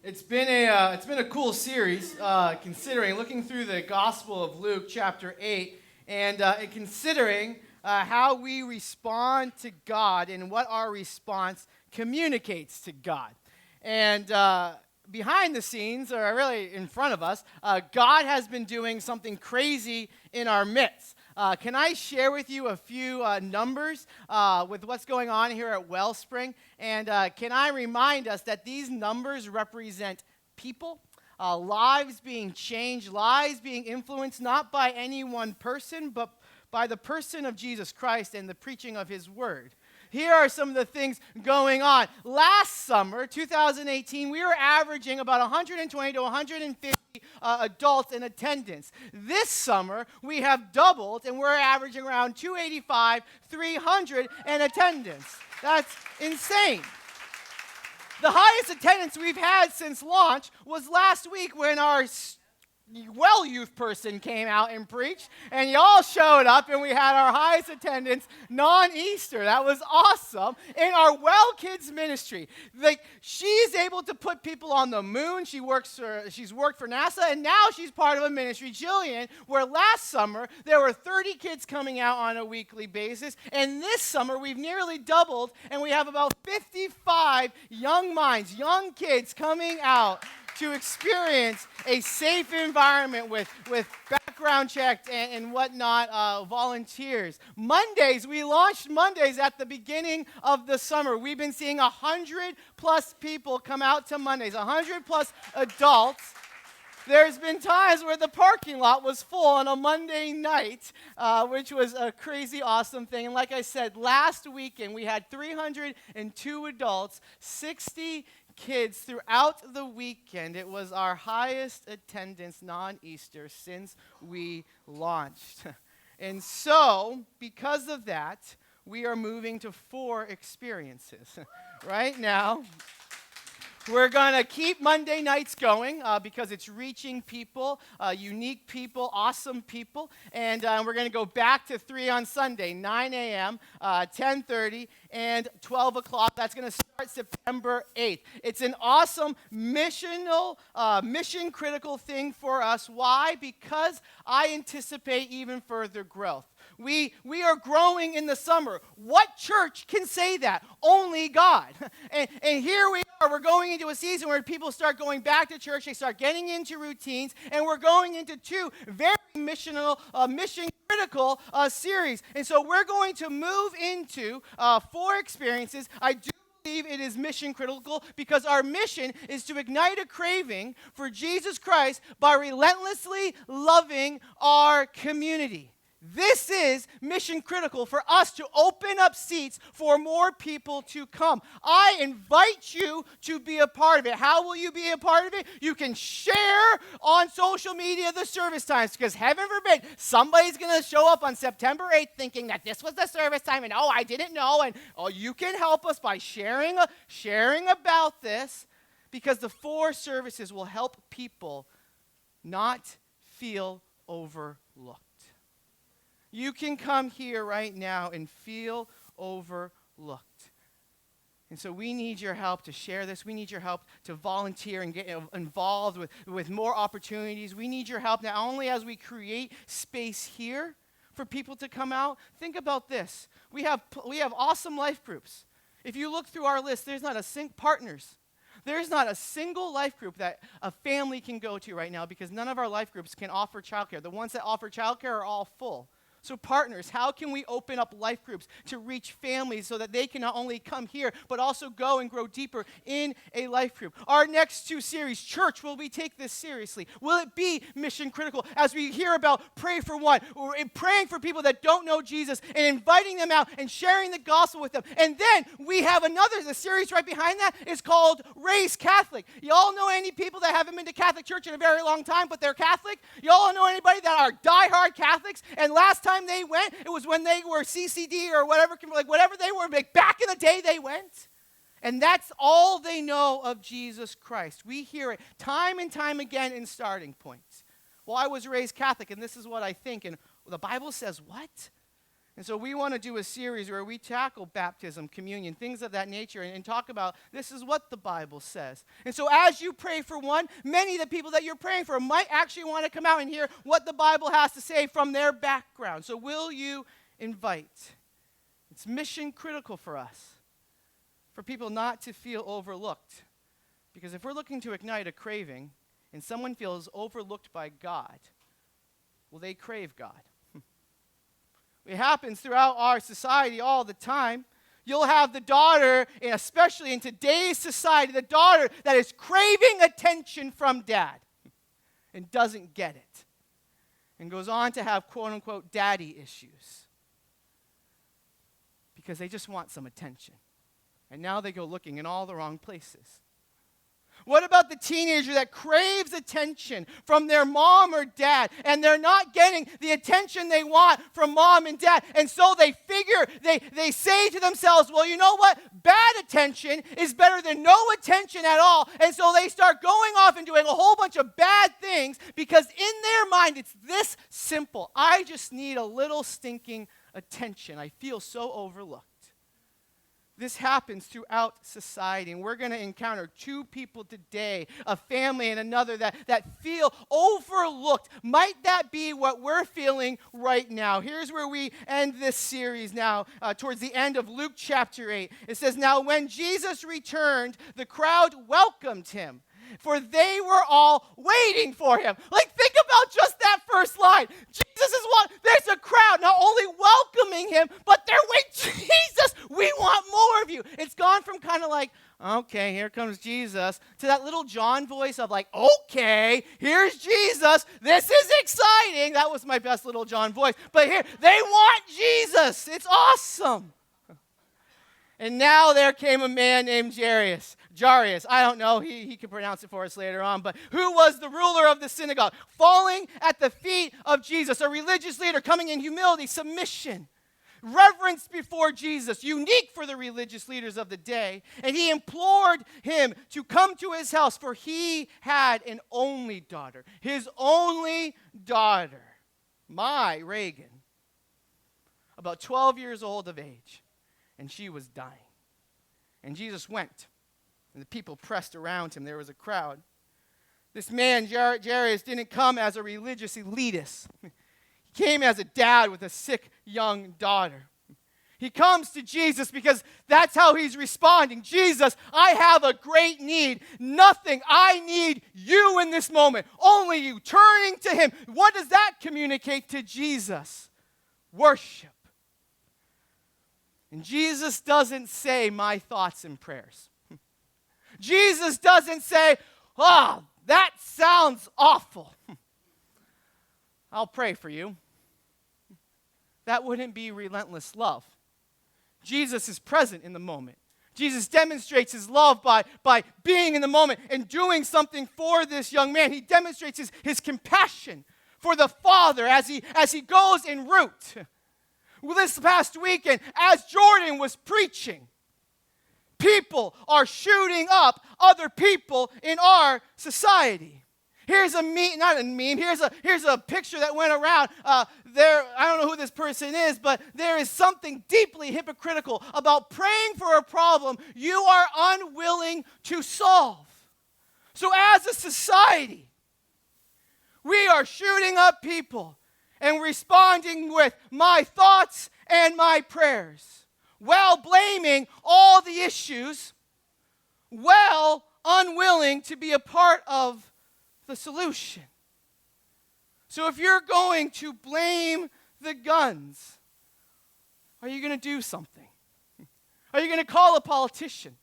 It's been a cool series, looking through the Gospel of Luke, chapter 8, and considering how we respond to God and what our response communicates to God. And behind the scenes, or really in front of us, God has been doing something crazy in our midst. Can I share with you a few numbers with what's going on here at Wellspring? And can I remind us that these numbers represent people, lives being changed, lives being influenced not by any one person, but by the person of Jesus Christ and the preaching of his word. Here are some of the things going on. Last summer, 2018, we were averaging about 120 to 150 adults in attendance. This summer, we have doubled, and we're averaging around 285, 300 in attendance. That's insane. The highest attendance we've had since launch was last week when our youth person came out and preached, and y'all showed up, and we had our highest attendance non-Easter. That was awesome. In our Well Kids ministry, she's able to put people on the moon. She's worked for NASA, and now she's part of a ministry, Jillian, where last summer there were 30 kids coming out on a weekly basis, and this summer we've nearly doubled, and we have about 55 young minds, young kids coming out to experience a safe environment with background checked and whatnot, volunteers. Mondays, we launched Mondays at the beginning of the summer. We've been seeing 100 plus people come out to Mondays, 100 plus adults. There's been times where the parking lot was full on a Monday night, which was a crazy awesome thing. And like I said, last weekend we had 302 adults, 60 kids throughout the weekend. It was our highest attendance non-Easter since we launched. And so, because of that, we are moving to 4 experiences. Right now, we're going to keep Monday nights going because it's reaching people, unique people, awesome people. And we're going to go back to 3 on Sunday, 9 a.m., 10:30, and 12 o'clock. That's going to start September 8th. It's an awesome mission-critical thing for us. Why? Because I anticipate even further growth. We are growing in the summer. What church can say that? Only God. And here we are. We're going into a season where people start going back to church. They start getting into routines. And we're going into 2 very mission-critical series. And so we're going to move into 4 experiences. I do believe it is mission critical because our mission is to ignite a craving for Jesus Christ by relentlessly loving our community. This is mission critical for us to open up seats for more people to come. I invite you to be a part of it. How will you be a part of it? You can share on social media the service times because heaven forbid somebody's going to show up on September 8th thinking that this was the service time and I didn't know, and you can help us by sharing about this because the 4 services will help people not feel overlooked. You can come here right now and feel overlooked. And so we need your help to share this. We need your help to volunteer and get involved with more opportunities. We need your help not only as we create space here for people to come out. Think about this. We have awesome life groups. If you look through our list, there's not a single life group that a family can go to right now because none of our life groups can offer childcare. The ones that offer childcare are all full. So partners, how can we open up life groups to reach families so that they can not only come here, but also go and grow deeper in a life group? Our next 2 series, church, will we take this seriously? Will it be mission critical as we hear about Pray for One, or praying for people that don't know Jesus and inviting them out and sharing the gospel with them? And then we have the series right behind that is called Raise Catholic. Y'all know any people that haven't been to Catholic church in a very long time, but they're Catholic? Y'all know anybody that are diehard Catholics and last time they went, it was when they were CCD or whatever they were, back in the day they went. And that's all they know of Jesus Christ. We hear it time and time again in starting points. Well, I was raised Catholic, and this is what I think. And the Bible says, what? And so we want to do a series where we tackle baptism, communion, things of that nature, and talk about this is what the Bible says. And so as you pray for one, many of the people that you're praying for might actually want to come out and hear what the Bible has to say from their background. So will you invite? It's mission critical for us, for people not to feel overlooked. Because if we're looking to ignite a craving and someone feels overlooked by God, will they crave God? It happens throughout our society all the time. You'll have the daughter, and especially in today's society, the daughter that is craving attention from dad and doesn't get it and goes on to have quote-unquote daddy issues because they just want some attention. And now they go looking in all the wrong places. What about the teenager that craves attention from their mom or dad, and they're not getting the attention they want from mom and dad, and so they say to themselves, well, you know what? Bad attention is better than no attention at all, and so they start going off and doing a whole bunch of bad things because in their mind it's this simple. I just need a little stinking attention. I feel so overlooked. This happens throughout society, and we're going to encounter two people today, a family and another, that feel overlooked. Might that be what we're feeling right now? Here's where we end this series now, towards the end of Luke chapter 8. It says, now when Jesus returned, the crowd welcomed him, for they were all waiting for him. Like, think about just that first line. Jesus is one. There's a crowd not only welcoming him, but they're waiting. Jesus, we want more of you. It's gone from kind of like, okay, here comes Jesus, to that little John voice of like, okay, here's Jesus. This is exciting. That was my best little John voice. But here, they want Jesus. It's awesome. And now there came a man named Jairus. I don't know, he can pronounce it for us later on, but who was the ruler of the synagogue, falling at the feet of Jesus, a religious leader coming in humility, submission, reverence before Jesus, unique for the religious leaders of the day. And he implored him to come to his house, for he had an only daughter, his only daughter, my Reagan, about 12 years old of age, and she was dying. And Jesus went. And the people pressed around him. There was a crowd. This man, Jairus, didn't come as a religious elitist. He came as a dad with a sick young daughter. He comes to Jesus because that's how he's responding. Jesus, I have a great need. Nothing. I need you in this moment. Only you. Turning to him. What does that communicate to Jesus? Worship. And Jesus doesn't say my thoughts and prayers. Jesus doesn't say, oh, that sounds awful. I'll pray for you. That wouldn't be relentless love. Jesus is present in the moment. Jesus demonstrates his love by being in the moment and doing something for this young man. He demonstrates his compassion for the Father as he goes en route. Well, this past weekend, as Jordan was preaching, people are shooting up other people in our society. Here's a meme, not a meme, here's a picture that went around. I don't know who this person is, but there is something deeply hypocritical about praying for a problem you are unwilling to solve. So as a society, we are shooting up people and responding with my thoughts and my prayers, while blaming all the issues, while unwilling to be a part of the solution. So if you're going to blame the guns, are you going to do something? Are you going to call a politician?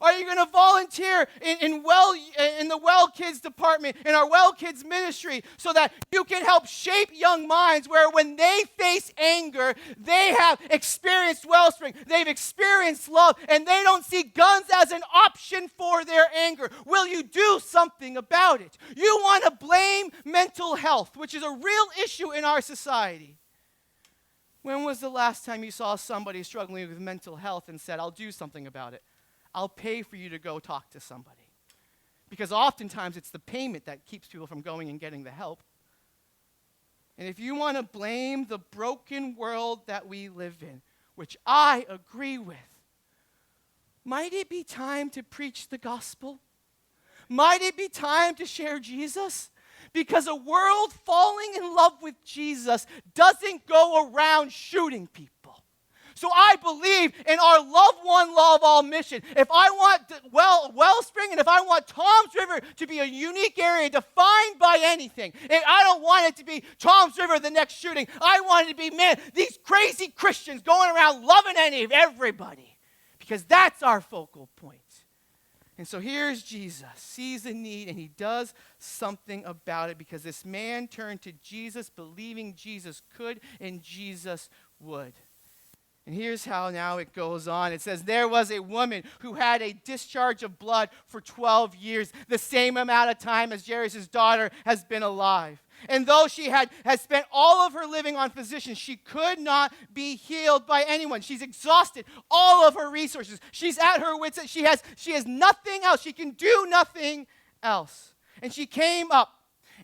Are you going to volunteer in the Well Kids department, in our Well Kids ministry, so that you can help shape young minds where when they face anger, they have experienced Wellspring, they've experienced love, and they don't see guns as an option for their anger? Will you do something about it? You want to blame mental health, which is a real issue in our society. When was the last time you saw somebody struggling with mental health and said, I'll do something about it? I'll pay for you to go talk to somebody. Because oftentimes it's the payment that keeps people from going and getting the help. And if you want to blame the broken world that we live in, which I agree with, might it be time to preach the gospel? Might it be time to share Jesus? Because a world falling in love with Jesus doesn't go around shooting people. So I believe in our love one, love all mission. If I want Wellspring and if I want Tom's River to be a unique area defined by anything, and I don't want it to be Tom's River the next shooting. I want it to be, man, these crazy Christians going around loving everybody. Because that's our focal point. And so here's Jesus, sees the need, and he does something about it because this man turned to Jesus, believing Jesus could and Jesus would. And here's how now it goes on. It says, there was a woman who had a discharge of blood for 12 years, the same amount of time as Jairus' daughter has been alive. And though she had spent all of her living on physicians, she could not be healed by anyone. She's exhausted all of her resources. She's at her wits' end. She has nothing else. She can do nothing else. And she came up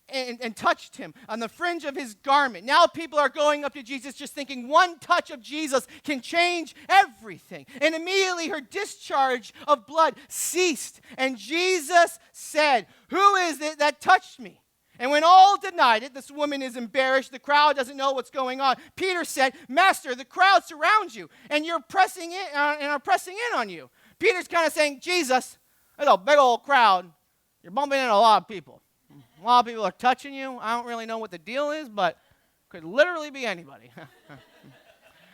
and touched him on the fringe of his garment. Now people are going up to Jesus just thinking one touch of Jesus can change everything. And immediately her discharge of blood ceased. And Jesus said, "Who is it that touched me?" And when all denied it, this woman is embarrassed. The crowd doesn't know what's going on. Peter said, "Master, the crowd surrounds you, and are pressing in on you." Peter's kind of saying, "Jesus, there's a big old crowd. You're bumping into a lot of people. A lot of people are touching you. I don't really know what the deal is, but could literally be anybody."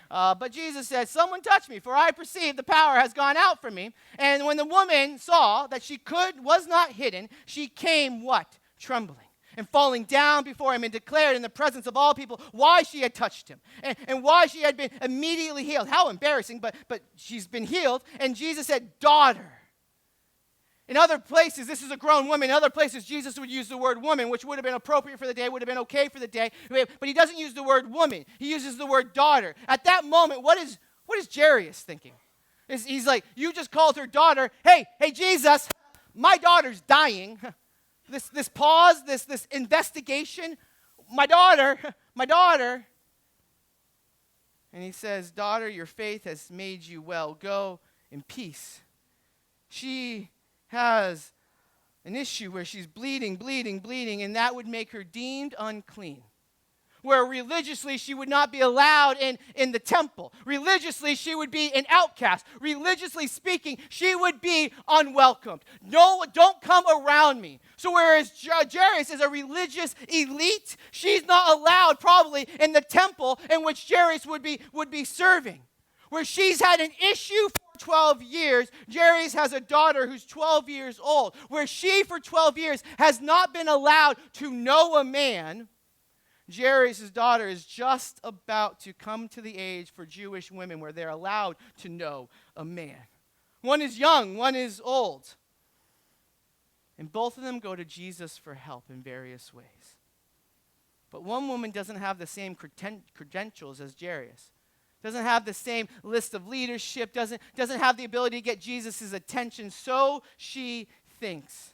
But Jesus said, "Someone touched me, for I perceive the power has gone out from me." And when the woman saw that she was not hidden, she came what? Trembling. And falling down before him and declared in the presence of all people why she had touched him and why she had been immediately healed. How embarrassing, but she's been healed. And Jesus said, "Daughter." In other places, this is a grown woman. In other places, Jesus would use the word woman, which would have been appropriate for the day, would have been okay for the day. But he doesn't use the word woman. He uses the word daughter. At that moment, what is Jairus thinking? He's like, you just called her daughter. Hey, Jesus, my daughter's dying. This pause, this investigation, my daughter. And he says, "Daughter, your faith has made you well. Go in peace." She has an issue where she's bleeding, and that would make her deemed unclean. Where religiously she would not be allowed in the temple. Religiously she would be an outcast. Religiously speaking, she would be unwelcomed. No, don't come around me. So whereas Jairus is a religious elite, she's not allowed probably in the temple in which Jairus would be serving. Where she's had an issue for 12 years, Jairus has a daughter who's 12 years old. Where she for 12 years has not been allowed to know a man, Jairus' daughter is just about to come to the age for Jewish women where they're allowed to know a man. One is young, one is old. And both of them go to Jesus for help in various ways. But one woman doesn't have the same credentials as Jairus. Doesn't have the same list of leadership, doesn't have the ability to get Jesus' attention, so she thinks.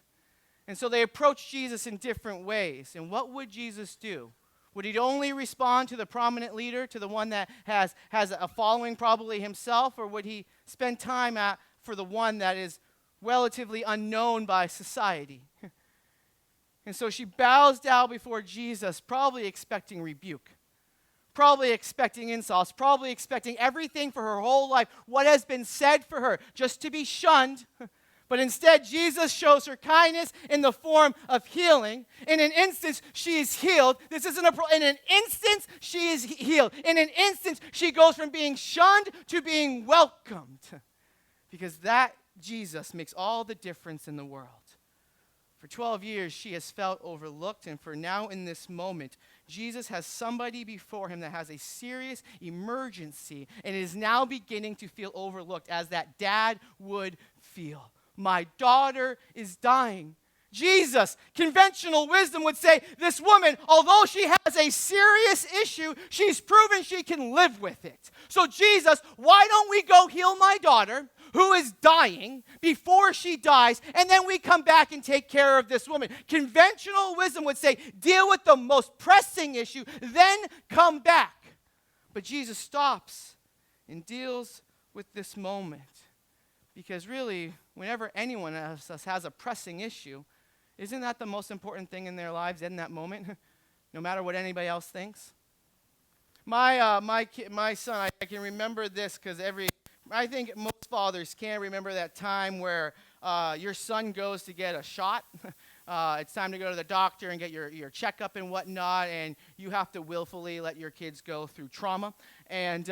And so they approach Jesus in different ways. And what would Jesus do? Would he only respond to the prominent leader, to the one that has a following probably himself, or would he spend time for the one that is relatively unknown by society? And so she bows down before Jesus, probably expecting rebuke, probably expecting insults, probably expecting everything for her whole life, what has been said for her, just to be shunned. But instead, Jesus shows her kindness in the form of healing. In an instance, she is healed. This isn't in an instance, she is healed. In an instance, she goes from being shunned to being welcomed. Because that Jesus makes all the difference in the world. For 12 years, she has felt overlooked, and for now in this moment, Jesus has somebody before him that has a serious emergency and is now beginning to feel overlooked as that dad would feel. My daughter is dying. Jesus, conventional wisdom would say, this woman, although she has a serious issue, she's proven she can live with it. So Jesus, why don't we go heal my daughter who is dying before she dies, and then we come back and take care of this woman. Conventional wisdom would say, deal with the most pressing issue, then come back. But Jesus stops and deals with this moment. Because really, whenever anyone else has a pressing issue, isn't that the most important thing in their lives in that moment? No matter what anybody else thinks? My son, I can remember this because I think most fathers can remember that time where your son goes to get a shot. It's time to go to the doctor and get your checkup and whatnot, and you have to willfully let your kids go through trauma. And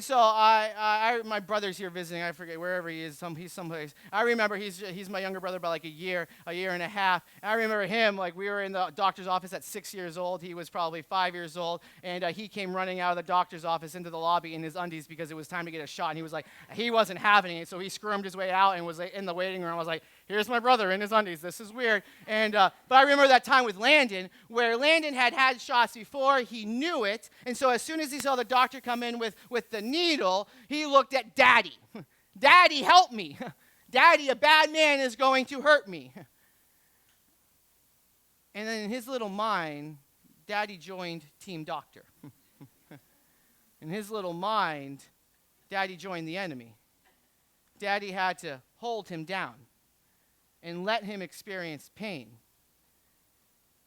so my brother's here visiting. I forget wherever he is. He's someplace. I remember he's my younger brother by like a year and a half. And I remember him, like we were in the doctor's office at 6 years old. He was probably 5 years old, and he came running out of the doctor's office into the lobby in his undies because it was time to get a shot. And he was like, he wasn't having it, so he squirmed his way out and was in the waiting room. I was like, here's my brother in his undies. This is weird. And but I remember that time with Landon, where Landon had shots before. He knew it, and so as soon as he saw the doctor come in with the needle, he looked at Daddy. Daddy, help me. Daddy, a bad man is going to hurt me. And then in his little mind, Daddy joined Team Doctor. In his little mind, Daddy joined the enemy. Daddy had to hold him down and let him experience pain.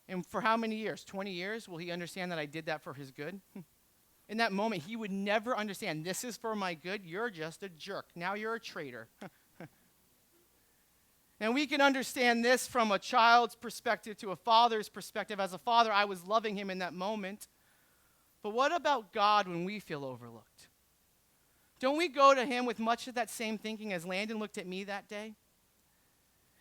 And for how many years? 20 years? Will he understand that I did that for his good? In that moment, he would never understand, this is for my good, you're just a jerk. Now you're a traitor. And we can understand this from a child's perspective to a father's perspective. As a father, I was loving him in that moment. But what about God when we feel overlooked? Don't we go to him with much of that same thinking as Landon looked at me that day?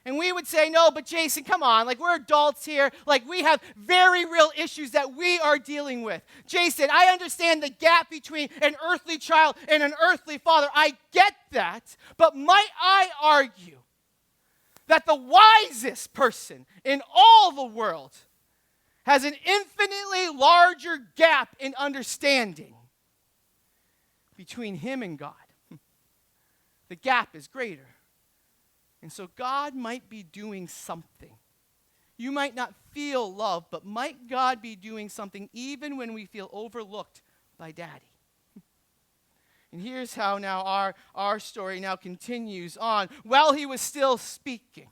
And we would say, no, but Jason, come on. Like, we're adults here. Like, we have very real issues that we are dealing with. Jason, I understand the gap between an earthly child and an earthly father. I get that. But might I argue that the wisest person in all the world has an infinitely larger gap in understanding between him and God? The gap is greater. And so God might be doing something. You might not feel love, but might God be doing something even when we feel overlooked by Daddy? And here's how now our story now continues on. While he was still speaking,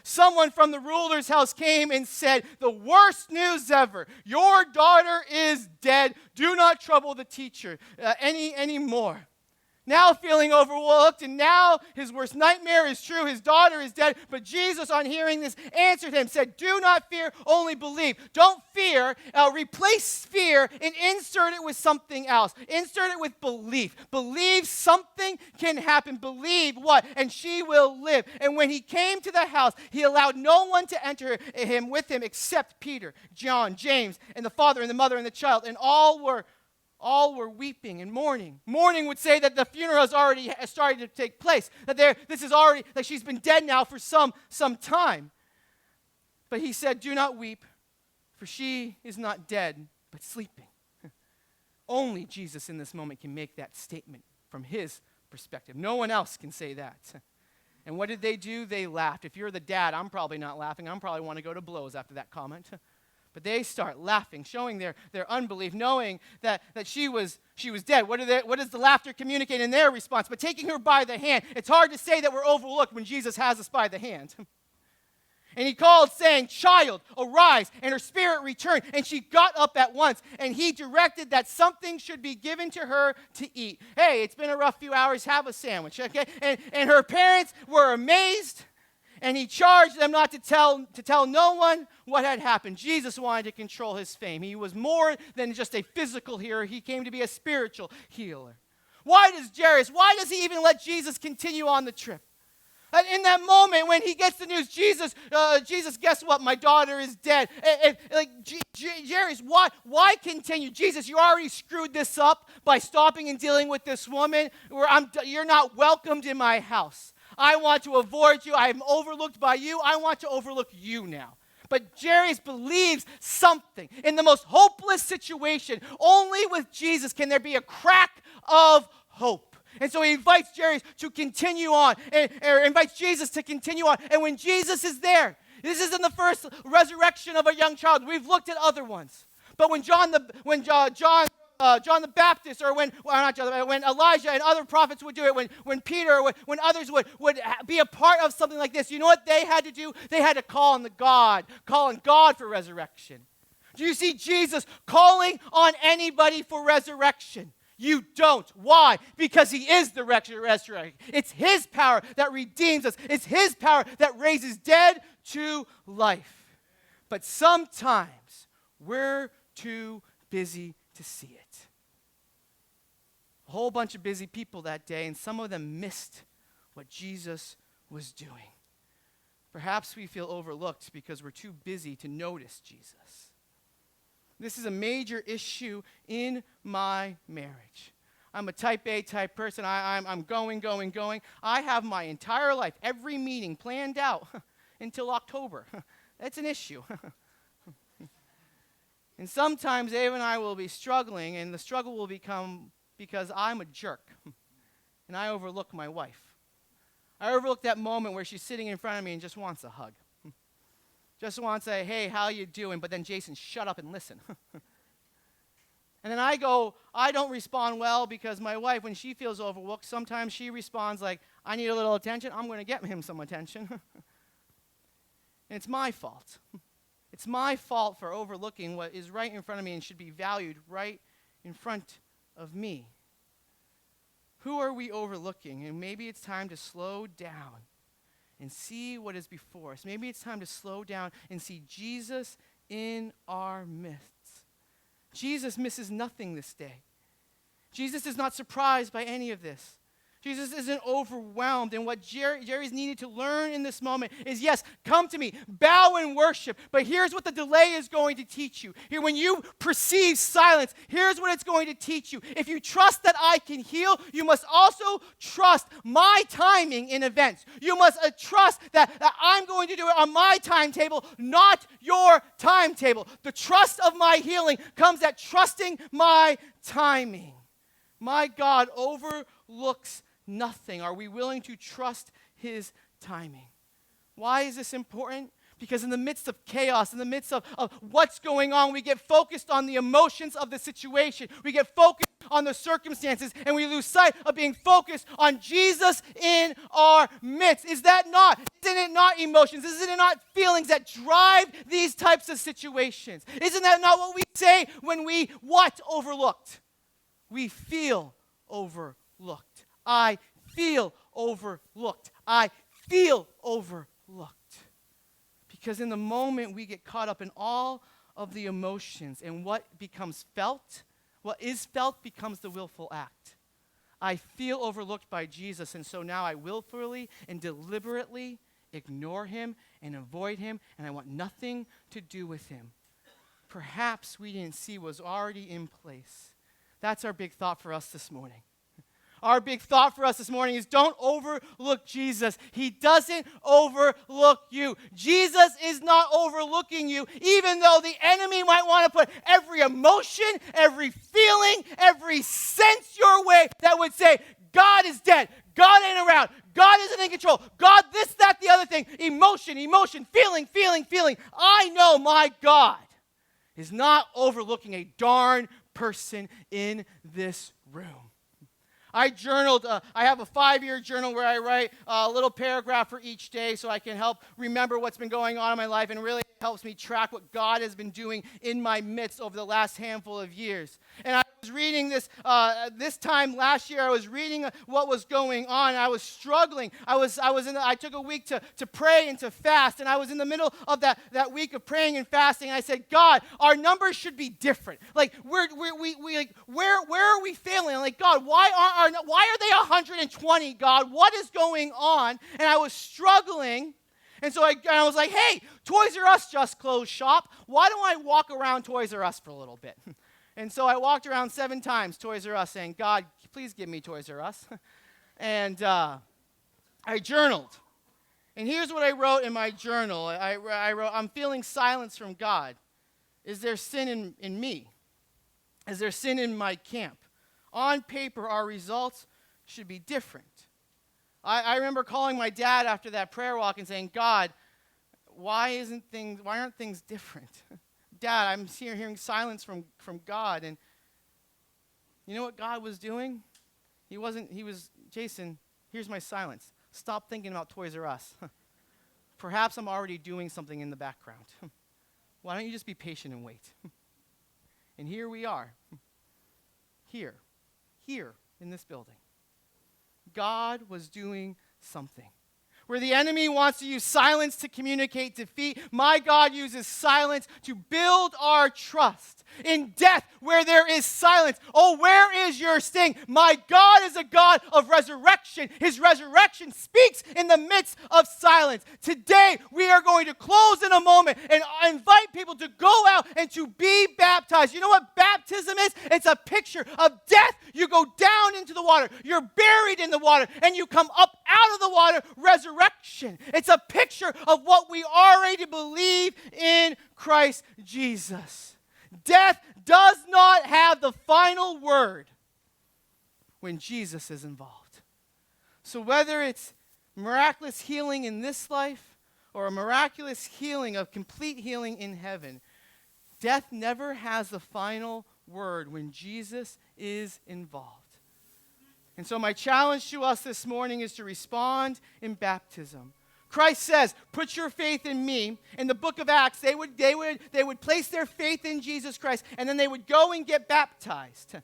someone from the ruler's house came and said, the worst news ever. Your daughter is dead. Do not trouble the teacher anymore. Now feeling overlooked, and now his worst nightmare is true. His daughter is dead. But Jesus, on hearing this, answered him, said, do not fear, only believe. Don't fear. Replace fear and insert it with something else. Insert it with belief. Believe something can happen. Believe what? And she will live. And when he came to the house, he allowed no one to enter with him except Peter, John, James, and the father and the mother and the child. And all were weeping and mourning. Mourning would say that the funeral has already started to take place. That this is already, like she's been dead now for some time. But he said, do not weep, for she is not dead, but sleeping. Only Jesus in this moment can make that statement from his perspective. No one else can say that. And what did they do? They laughed. If you're the dad, I'm probably not laughing. I'm probably want to go to blows after that comment. But they start laughing, showing their unbelief, knowing that she was dead. What does the laughter communicate in their response? But taking her by the hand, it's hard to say that we're overlooked when Jesus has us by the hand. And he called, saying, child, arise, and her spirit returned. And she got up at once, and he directed that something should be given to her to eat. Hey, it's been a rough few hours, have a sandwich, okay? And her parents were amazed. And he charged them not to tell no one what had happened. Jesus wanted to control his fame. He was more than just a physical healer. He came to be a spiritual healer. Why does he even let Jesus continue on the trip? And in that moment when he gets the news, Jesus, guess what? My daughter is dead. Jairus, why continue? Jesus, you already screwed this up by stopping and dealing with this woman. You're not welcomed in my house. I want to avoid you. I am overlooked by you. I want to overlook you now. But Jairus believes something. In the most hopeless situation, only with Jesus can there be a crack of hope. And so he invites Jairus to continue on, or invites Jesus to continue on. And when Jesus is there, this isn't the first resurrection of a young child. We've looked at other ones. But when John the Baptist, or when Elijah and other prophets would do it, when Peter, when others would be a part of something like this, you know what they had to do? They had to call on God for resurrection. Do you see Jesus calling on anybody for resurrection? You don't. Why? Because he is the resurrection. It's his power that redeems us. It's his power that raises dead to life. But sometimes we're too busy to see it. A whole bunch of busy people that day, and some of them missed what Jesus was doing. Perhaps we feel overlooked because we're too busy to notice Jesus. This is a major issue in my marriage. I'm a type A type person. I'm going. I have my entire life, every meeting planned out until October. That's an issue. And sometimes Ava and I will be struggling, and the struggle will become because I'm a jerk, and I overlook my wife. I overlook that moment where she's sitting in front of me and just wants a hug. Just wants to say, hey, how you doing? But then Jason, shut up and listen. And then I don't respond well because my wife, when she feels overlooked, sometimes she responds like, I need a little attention. I'm going to get him some attention. And it's my fault. It's my fault for overlooking what is right in front of me and should be valued right in front of me. Who are we overlooking? And maybe it's time to slow down and see what is before us. Maybe it's time to slow down and see Jesus in our midst. Jesus misses nothing this day. Jesus is not surprised by any of this. Jesus isn't overwhelmed. And what Jerry's needed to learn in this moment is, yes, come to me, bow and worship. But here's what the delay is going to teach you. Here, when you perceive silence, here's what it's going to teach you. If you trust that I can heal, you must also trust my timing in events. You must trust that I'm going to do it on my timetable, not your timetable. The trust of my healing comes at trusting my timing. My God overlooks nothing. Are we willing to trust his timing? Why is this important? Because in the midst of chaos, in the midst of what's going on, we get focused on the emotions of the situation. We get focused on the circumstances, and we lose sight of being focused on Jesus in our midst. Isn't it not emotions? Isn't it not feelings that drive these types of situations? Isn't that not what we say when we overlooked? We feel overlooked. I feel overlooked. I feel overlooked. Because in the moment we get caught up in all of the emotions, and what is felt becomes the willful act. I feel overlooked by Jesus, and so now I willfully and deliberately ignore him and avoid him, and I want nothing to do with him. Perhaps we didn't see what was already in place. That's our big thought for us this morning. Our big thought for us this morning is don't overlook Jesus. He doesn't overlook you. Jesus is not overlooking you, even though the enemy might want to put every emotion, every feeling, every sense your way that would say, God is dead. God ain't around. God isn't in control. God this, that, the other thing. Emotion, feeling. I know my God is not overlooking a darn person in this room. I journaled. I have a 5-year journal where I write a little paragraph for each day so I can help remember what's been going on in my life, and really helps me track what God has been doing in my midst over the last handful of years. And I was reading this time last year. I was reading what was going on. I was struggling. I took a week to pray and to fast, and I was in the middle of that week of praying and fasting. And I said, God, our numbers should be different. Like where are we failing? I'm like, God, why are they 120? God, what is going on? And I was struggling. And so I was like, hey, Toys R Us just closed shop. Why don't I walk around Toys R Us for a little bit? And so I walked around 7 times Toys R Us saying, God, please give me Toys R Us. And I journaled. And here's what I wrote in my journal. I wrote, I'm feeling silence from God. Is there sin in me? Is there sin in my camp? On paper, our results should be different. I remember calling my dad after that prayer walk and saying, God, why aren't things different? Dad, I'm hearing silence from God. And you know what God was doing? He was, Jason, here's my silence. Stop thinking about Toys R Us. Perhaps I'm already doing something in the background. Why don't you just be patient and wait? And here we are. Here in this building. God was doing something. Where the enemy wants to use silence to communicate defeat, my God uses silence to build our trust. In death, where there is silence, oh, where is your sting? My God is a God of resurrection. His resurrection speaks in the midst of silence. Today, we are going to close in a moment and invite people to go out and to be baptized. You know what baptism is? It's a picture of death. You go down into the water. You're buried in the water, and you come up out of the water, resurrection. It's a picture of what we already believe in Christ Jesus. Death does not have the final word when Jesus is involved. So whether it's miraculous healing in this life or a miraculous healing of complete healing in heaven, death never has the final word when Jesus is involved. And so my challenge to us this morning is to respond in baptism. Christ says, put your faith in me. In the book of Acts, they would place their faith in Jesus Christ, and then they would go and get baptized.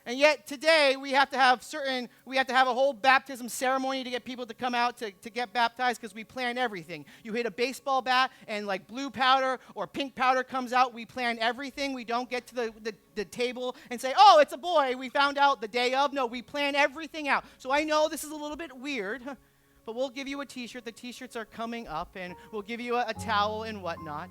And yet today, we have to have a whole baptism ceremony to get people to come out to get baptized because we plan everything. You hit a baseball bat and like blue powder or pink powder comes out, we plan everything. We don't get to the table and say, oh, it's a boy, we found out the day of. No, we plan everything out. So I know this is a little bit weird, but we'll give you a t-shirt. The t-shirts are coming up, and we'll give you a towel and whatnot.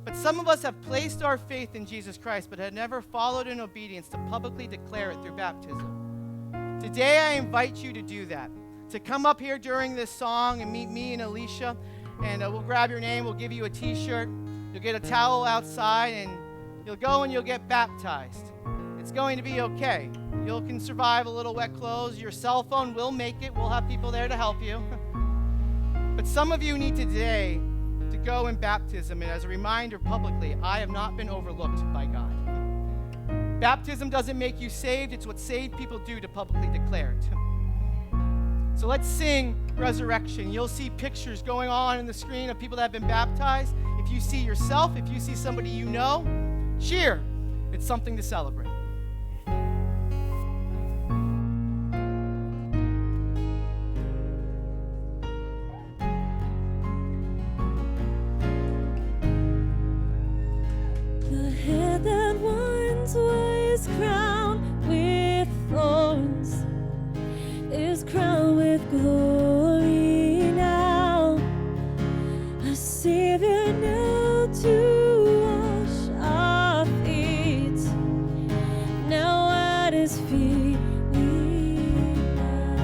But some of us have placed our faith in Jesus Christ, but have never followed in obedience to publicly declare it through baptism. Today, I invite you to do that, to come up here during this song and meet me and Alicia, and we'll grab your name, we'll give you a t-shirt, you'll get a towel outside, and you'll go and you'll get baptized. It's going to be okay. You can survive a little wet clothes. Your cell phone will make it. We'll have people there to help you. But some of you need today to go in baptism. And as a reminder publicly, I have not been overlooked by God. Baptism doesn't make you saved. It's what saved people do to publicly declare it. So let's sing Resurrection. You'll see pictures going on the screen of people that have been baptized. If you see yourself, if you see somebody you know, cheer. It's something to celebrate. Was crowned with thorns, is crowned with glory now. A Savior now to wash our feet. Now at His feet we bow.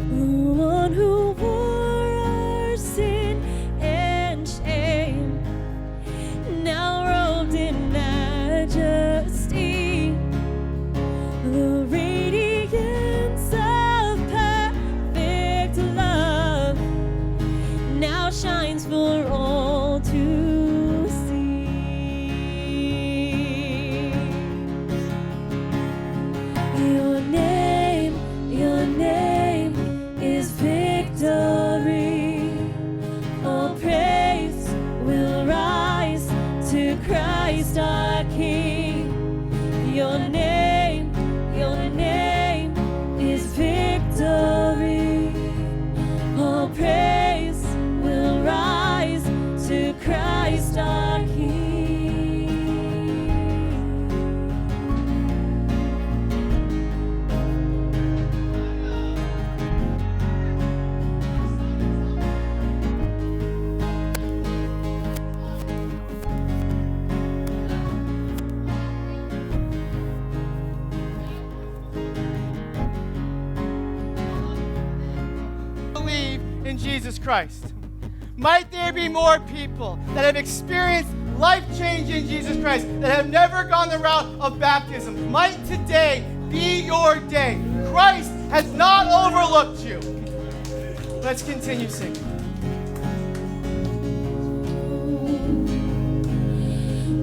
The one who bore our sin and shame, now robed in majesty, the radiance of perfect love. in Jesus Christ. Might there be more people that have experienced life change in Jesus Christ, that have never gone the route of baptism. Might today be your day. Christ has not overlooked you. Let's continue singing.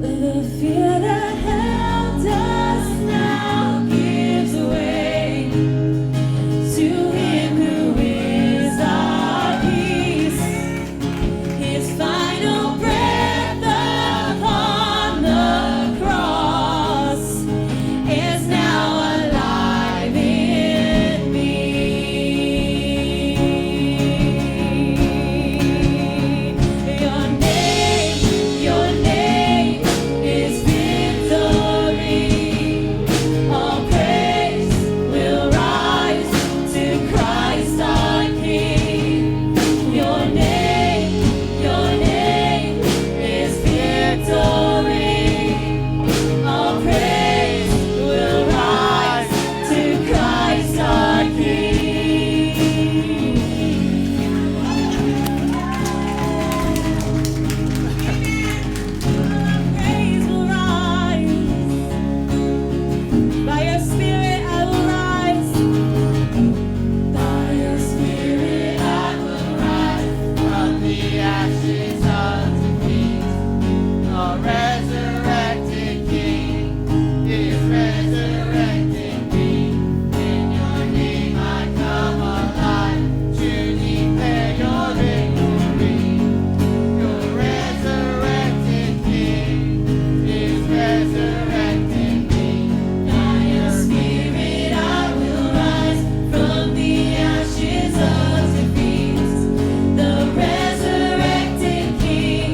The fear that held us now gives way to Him who is our peace. His final breath upon the cross is now alive in me. Your name is victory. All praise will rise to Christ our King. Your name is victory. All praise will rise to Christ our King. Praise will rise. By your Spirit I will rise. By your Spirit I will rise From the ashes of defeat, the resurrected King is resurrecting me. In your name I come alive to declare your victory. Your resurrected King is resurrecting me. By your Spirit I will rise from the ashes of defeat. The resurrected King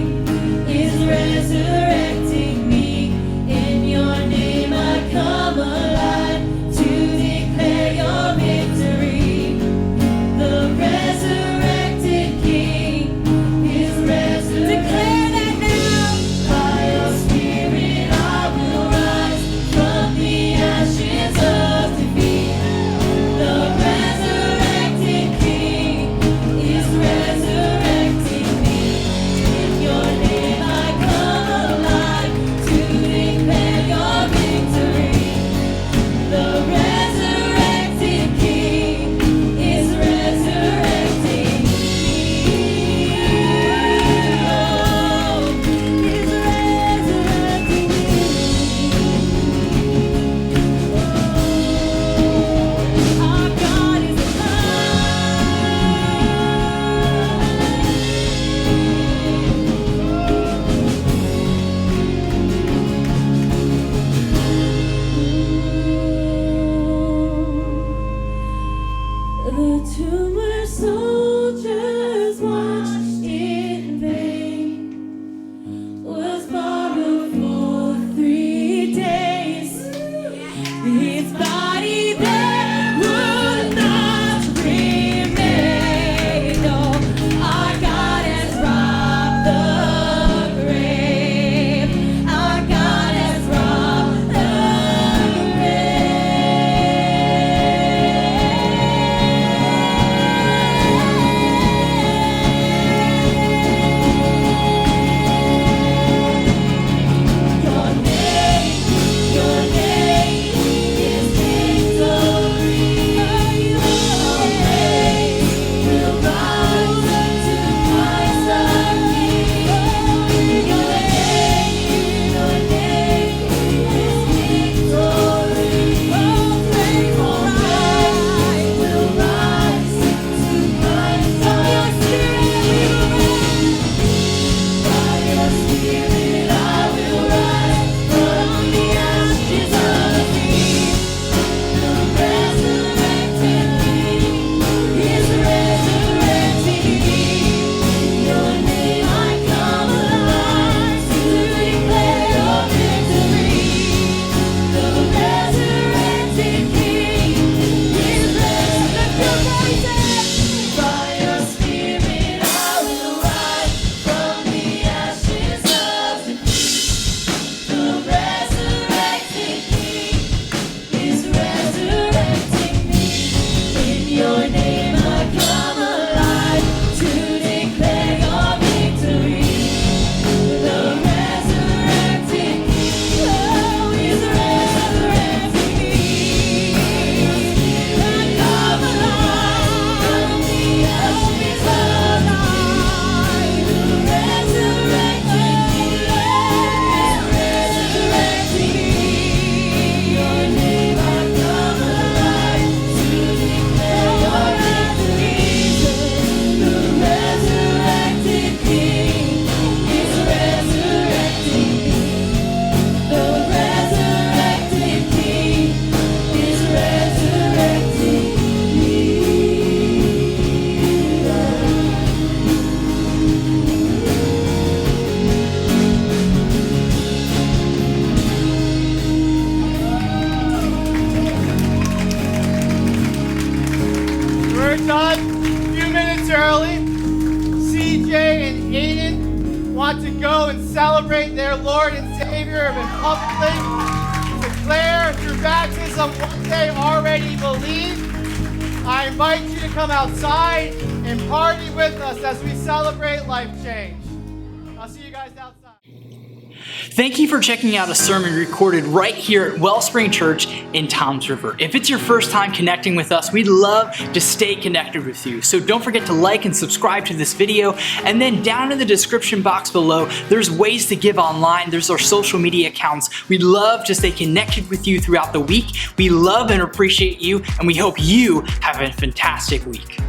is resurrecting me. In your name I come alive to declare your victory. The resurrected King is resurrecting. Declare that now. By your Spirit I will rise from the ashes of defeat. The resurrected King is resurrecting me. In your name I come alive to declare your victory. The resurrected King is resurrecting me. Our God is The 2 were soldiers watched in vain, was borrowed for 3 days. His body there would not remain. No, our God has robbed the grave. Our God has robbed the grave. we're done a few minutes early. CJ and Aiden want to go and celebrate their Lord and Savior and publicly declare through baptism what they already believe. I invite you to come outside and party with us as we celebrate life change. I'll see you guys outside. Thank you for checking out a sermon recorded right here at Wellspring Church in Toms River. If it's your first time connecting with us, we'd love to stay connected with you. So don't forget to like and subscribe to this video. And then down in the description box below, there's ways to give online. There's our social media accounts. We'd love to stay connected with you throughout the week. We love and appreciate you, and we hope you have a fantastic week.